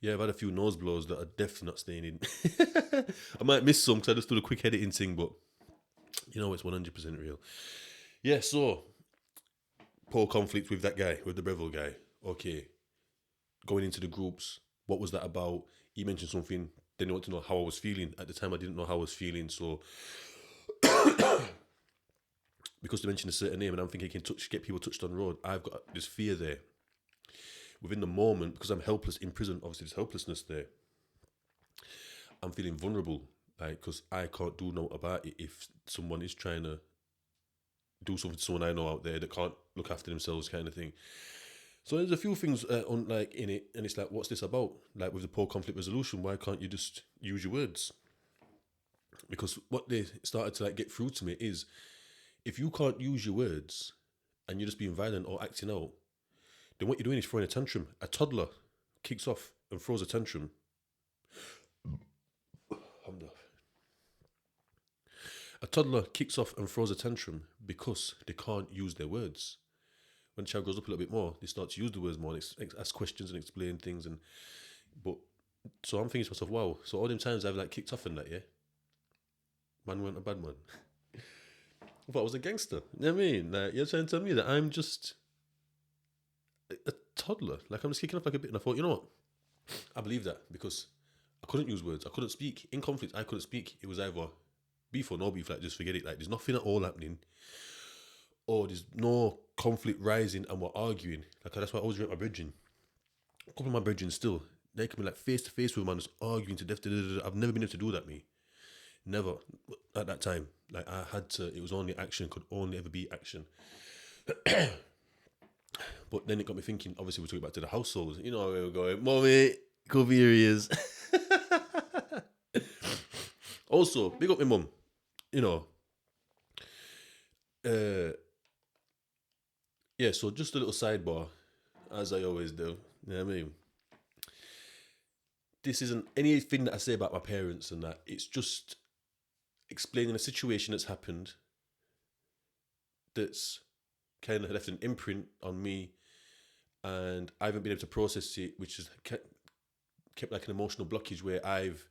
Yeah, I've had a few nose blows that are definitely not staying in. I might miss some because I just do a quick editing thing, but you know it's 100% real. Yeah, so poor conflict with that guy, with the Breville guy. Okay, going into the groups, what was that about? He mentioned something. Then they want to know how I was feeling. At the time, I didn't know how I was feeling, so because they mentioned a certain name, and I'm thinking I can get people touched on the road. I've got this fear there. Within the moment, because I'm helpless in prison, obviously there's helplessness there. I'm feeling vulnerable, like because I can't do no about it if someone is trying to do something to someone I know out there that can't look after themselves, kind of thing. So there's a few things on like in it, and it's like, what's this about? Like with the poor conflict resolution, why can't you just use your words? Because what they started to like get through to me is, if you can't use your words and you're just being violent or acting out, then what you're doing is throwing a tantrum. A toddler kicks off and throws a tantrum. A toddler kicks off and throws a tantrum because they can't use their words. When the child grows up a little bit more, they start to use the words more and ask questions and explain things. And but so I'm thinking to myself, wow. So all them times I've like kicked off in that, yeah, man weren't a bad man. I thought I was a gangster. You know what I mean? Like, you're trying to tell me that I'm just a toddler. Like I'm just kicking off like a bit. And I thought, you know what? I believe that because I couldn't use words. I couldn't speak. In conflict, I couldn't speak. It was either beef or no beef. Like, just forget it. Like, there's nothing at all happening. Or there's no conflict rising and we're arguing. Like, that's why I always rate my bridging. A couple of my bridging still, they can be like face to face with man, just arguing to death. I've never been able to do that, me. Never. At that time. Like, I had to, it was only action, could only ever be action. But then it got me thinking, obviously, we're talking back to the household. You know where we're going. Mommy, cover your ears. Also, big up my mum. You know, uh, yeah, so just a little sidebar, as I always do. You know what I mean? This isn't anything that I say about my parents and that. It's just explaining a situation that's happened that's kind of left an imprint on me and I haven't been able to process it, which has kept like an emotional blockage where I've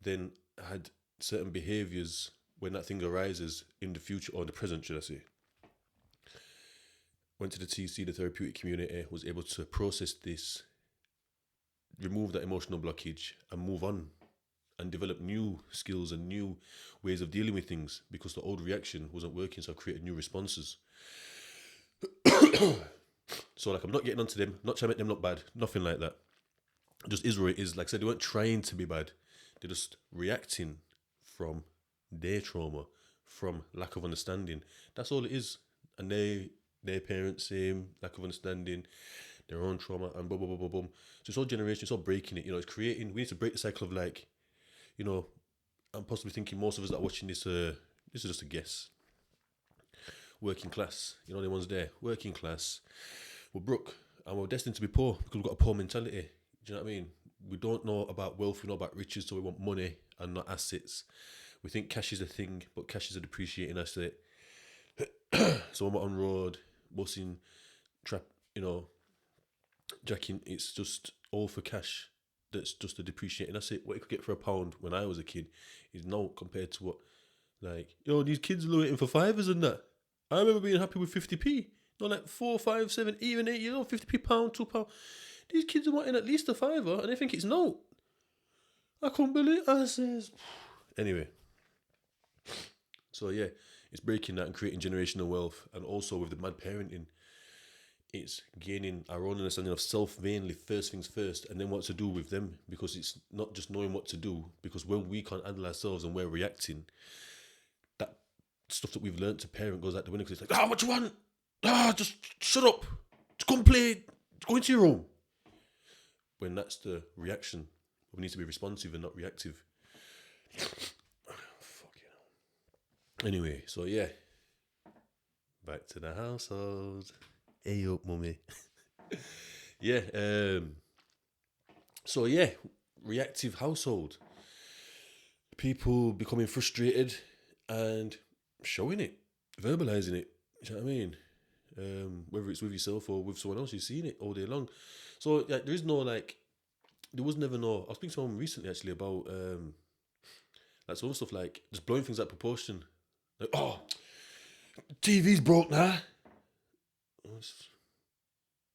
then had certain behaviors when that thing arises in the future or in the present, should I say. Went to the TC, the therapeutic community, was able to process this, remove that emotional blockage, and move on and develop new skills and new ways of dealing with things because the old reaction wasn't working, so I created new responses. So like I'm not getting onto them, not trying to make them look bad, nothing like that. Just is what it is. Like I said, they weren't trying to be bad. They're just reacting from their trauma, from lack of understanding. That's all it is. And their parents, same lack of understanding, their own trauma, and boom, boom, boom, boom, boom. So it's all generation, it's all breaking it. You know, it's creating. We need to break the cycle of like, you know, I'm possibly thinking most of us that are watching this, this is just a guess. Working class, you know, the ones there, working class. We're broke and we're destined to be poor because we've got a poor mentality. Do you know what I mean? We don't know about wealth, we know about riches, so we want money and not assets. We think cash is a thing, but cash is a depreciating asset. So when we're on road, bussing, trap, you know, jacking, it's just all for cash. That's just a depreciating asset. What you could get for £1 when I was a kid is no compared to what, like, you know, these kids are waiting for fivers and that. I remember being happy with 50p. No, like 4, 5, 7, even 8 years old, 50p pound, £2. These kids are wanting at least a fiver and they think it's no. I can't believe it. I says. Anyway, so yeah, it's breaking that and creating generational wealth. And also with the mad parenting, it's gaining our own understanding of self mainly, first things first, and then what to do with them. Because it's not just knowing what to do, because when we can't handle ourselves and we're reacting, that stuff that we've learned to parent goes out the window because it's like, what do you want? Just shut up. Just go and play. Just go into your room. When that's the reaction, we need to be responsive and not reactive. Fuck you. Anyway, so yeah, back to the household. Hey up, mummy. Yeah. So yeah, reactive household. People becoming frustrated and showing it, verbalizing it. Do you know what I mean? Whether it's with yourself or with someone else, you've seen it all day long. So like, there is no like, there was never no. I was speaking to someone recently actually about like some stuff like just blowing things out of proportion. Like, oh, TV's broke now. Let's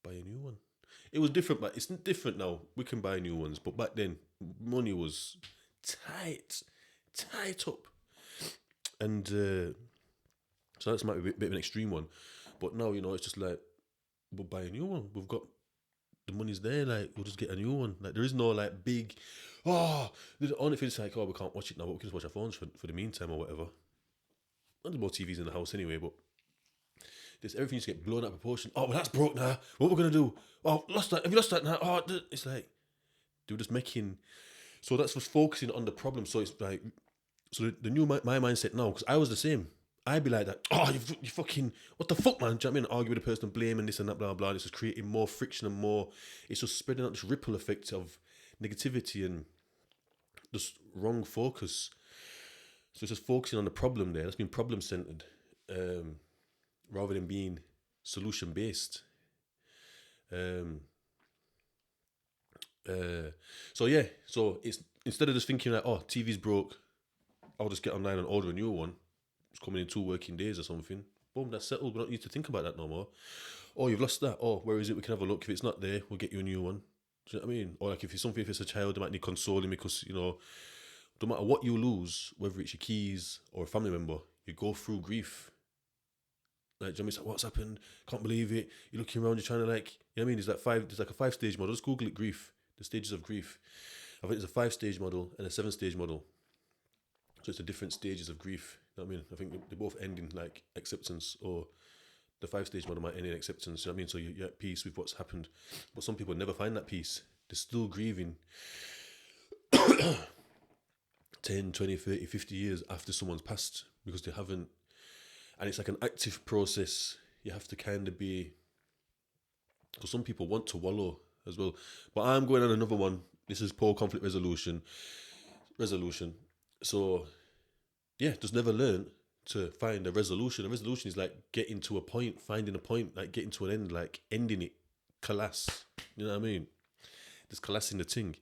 buy a new one. It was different, but it's different now. We can buy new ones, but back then money was tight up, and so that's might be a bit of an extreme one. But now it's just like we'll buy a new one. We've got the money's there. Like we'll just get a new one. Like there is no like big. Oh, the only thing is like we can't watch it now, but we can just watch our phones for the meantime or whatever. And there's more TVs in the house anyway, but this everything just get blown out of proportion. Oh, well, that's broke now. What we're gonna do? Oh, lost that. Have you lost that now? Oh, it's like they were just making. So that's just focusing on the problem. So it's like, so the new my mindset now, because I was the same. I'd be like that. Oh, you fucking what the fuck, man? Do you know what I mean? Argue with the person, blame and this and that, blah blah. This is creating more friction and more. It's just spreading out this ripple effect of negativity and just wrong focus. So it's just focusing on the problem there. That's been problem centered. Rather than being solution based. So it's instead of just thinking like, oh, TV's broke, I'll just get online and order a new one. It's coming in 2 working days or something. Boom, that's settled. We don't need to think about that no more. Oh, you've lost that. Oh, where is it? We can have a look. If it's not there, we'll get you a new one. Do you know what I mean? Or like if it's a child, they might need consoling because no matter what you lose, whether it's your keys or a family member, you go through grief. Like, do you know what I mean? It's like, what's happened? Can't believe it. You're looking around, you're trying to like, you know what I mean? There's like a 5-stage model. Just Google it, grief, the stages of grief. I think there's a 5-stage model and a 7-stage model. So it's the different stages of grief. You know what I mean? I think they both end in like acceptance, or the 5-stage model might end in acceptance. You know what I mean? So you're at peace with what's happened. But some people never find that peace. They're still grieving 10, 20, 30, 50 years after someone's passed because they haven't. And it's like an active process. You have to kind of be, because some people want to wallow as well. But I'm going on another one. This is poor conflict resolution. So, yeah, just never learn to find a resolution. A resolution is like getting to a point, finding a point, like getting to an end, like ending it, collapse. You know what I mean? Just collapsing the thing.